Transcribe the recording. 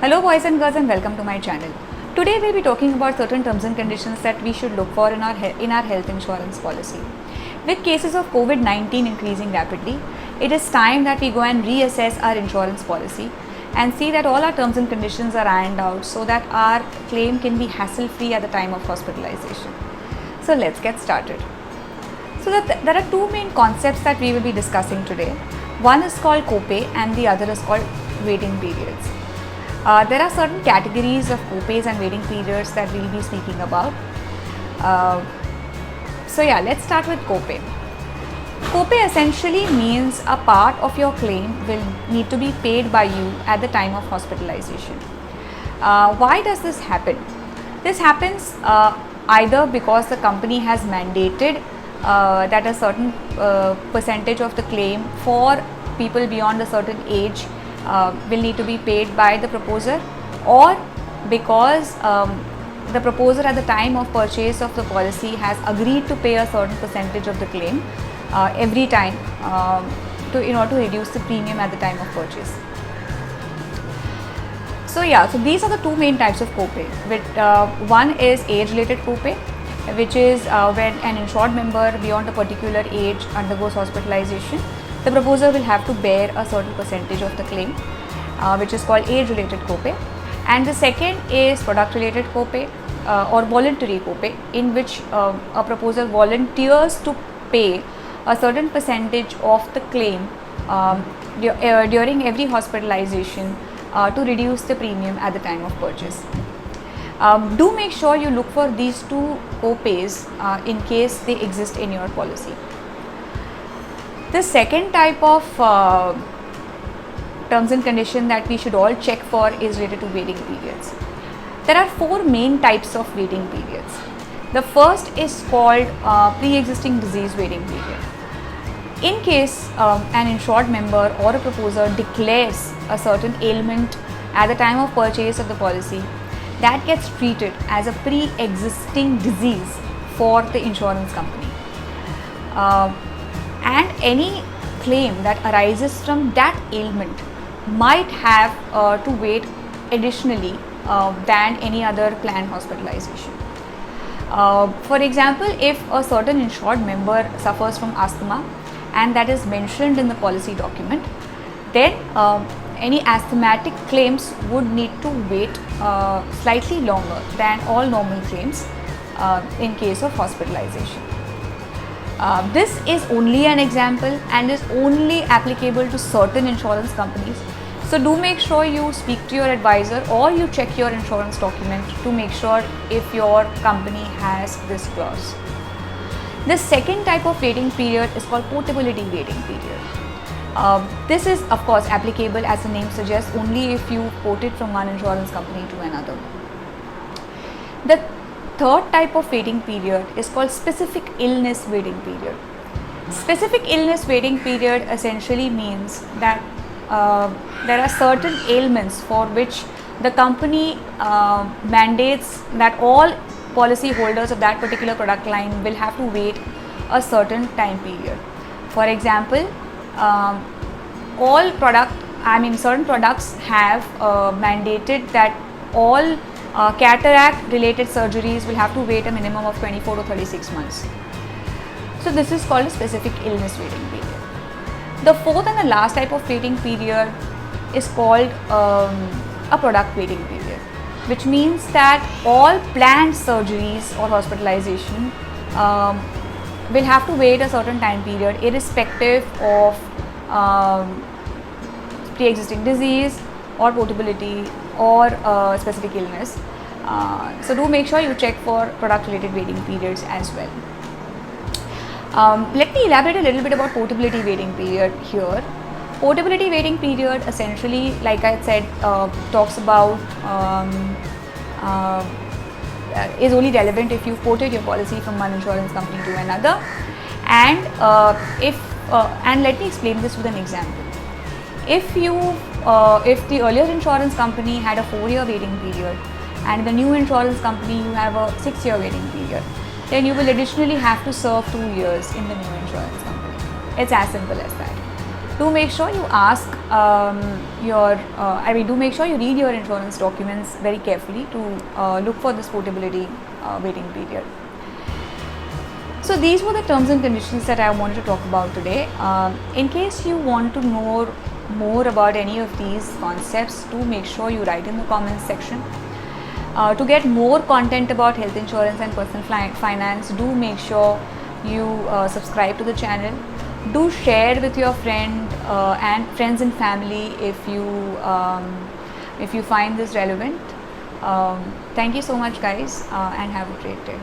Hello boys and girls and welcome to my channel. Today we'll be talking about certain terms and conditions that we should look for in our health insurance policy. With cases of COVID-19 increasing rapidly, it is time that we go and reassess our insurance policy and see that all our terms and conditions are ironed out so that our claim can be hassle-free at the time of hospitalization. So let's get started. So there are two main concepts that we will be discussing today. One is called copay and the other is called waiting periods. There are certain categories of copays and waiting periods that we'll be speaking about. Let's start with copay. Copay essentially means a part of your claim will need to be paid by you at the time of hospitalization. Why does this happen? This happens either because the company has mandated that a certain percentage of the claim for people beyond a certain age will need to be paid by the proposer, or because the proposer at the time of purchase of the policy has agreed to pay a certain percentage of the claim every time in order to reduce the premium at the time of purchase. So these are the two main types of copay. One is age-related copay, which is when an insured member beyond a particular age undergoes hospitalization. The proposer will have to bear a certain percentage of the claim, which is called age-related copay. And the second is product-related copay or voluntary copay, in which a proposer volunteers to pay a certain percentage of the claim during every hospitalization to reduce the premium at the time of purchase. Do make sure you look for these two copays in case they exist in your policy. The second type of terms and condition that we should all check for is related to waiting periods. There are four main types of waiting periods. The first is called pre-existing disease waiting period. In case an insured member or a proposer declares a certain ailment at the time of purchase of the policy, that gets treated as a pre-existing disease for the insurance company. And any claim that arises from that ailment might have to wait additionally than any other planned hospitalization. For example, if a certain insured member suffers from asthma and that is mentioned in the policy document, then any asthmatic claims would need to wait slightly longer than all normal claims in case of hospitalization. This is only an example and is only applicable to certain insurance companies. So do make sure you speak to your advisor or you check your insurance document to make sure if your company has this clause. The second type of waiting period is called portability waiting period. This is of course applicable, as the name suggests, only if you port it from one insurance company to another. The third type of waiting period is called specific illness waiting period. Specific illness waiting period essentially means that there are certain ailments for which the company mandates that all policy holders of that particular product line will have to wait a certain time period. For example, certain products have mandated that all cataract related surgeries will have to wait a minimum of 24 to 36 months. So this is called a specific illness waiting period. The fourth and the last type of waiting period is called a product waiting period, which means that all planned surgeries or hospitalization will have to wait a certain time period irrespective of pre-existing disease or portability or specific illness. So do make sure you check for product related waiting periods as well. Let me elaborate a little bit about portability waiting period here. Portability waiting period essentially, like I said, talks about is only relevant if you've ported your policy from one insurance company to another, and let me explain this with an example. If the earlier insurance company had a 4-year waiting period and the new insurance company you have a 6-year waiting period, then you will additionally have to serve 2 years in the new insurance company. It's as simple as that. Do make sure you ask do make sure you read your insurance documents very carefully to look for this portability waiting period. So these were the terms and conditions that I wanted to talk about today. In case you want to know more about any of these concepts, do make sure you write in the comments section. To get more content about health insurance and personal finance, do make sure you subscribe to the channel. Do share with your friends and family if you find this relevant. Thank you so much, guys, and have a great day.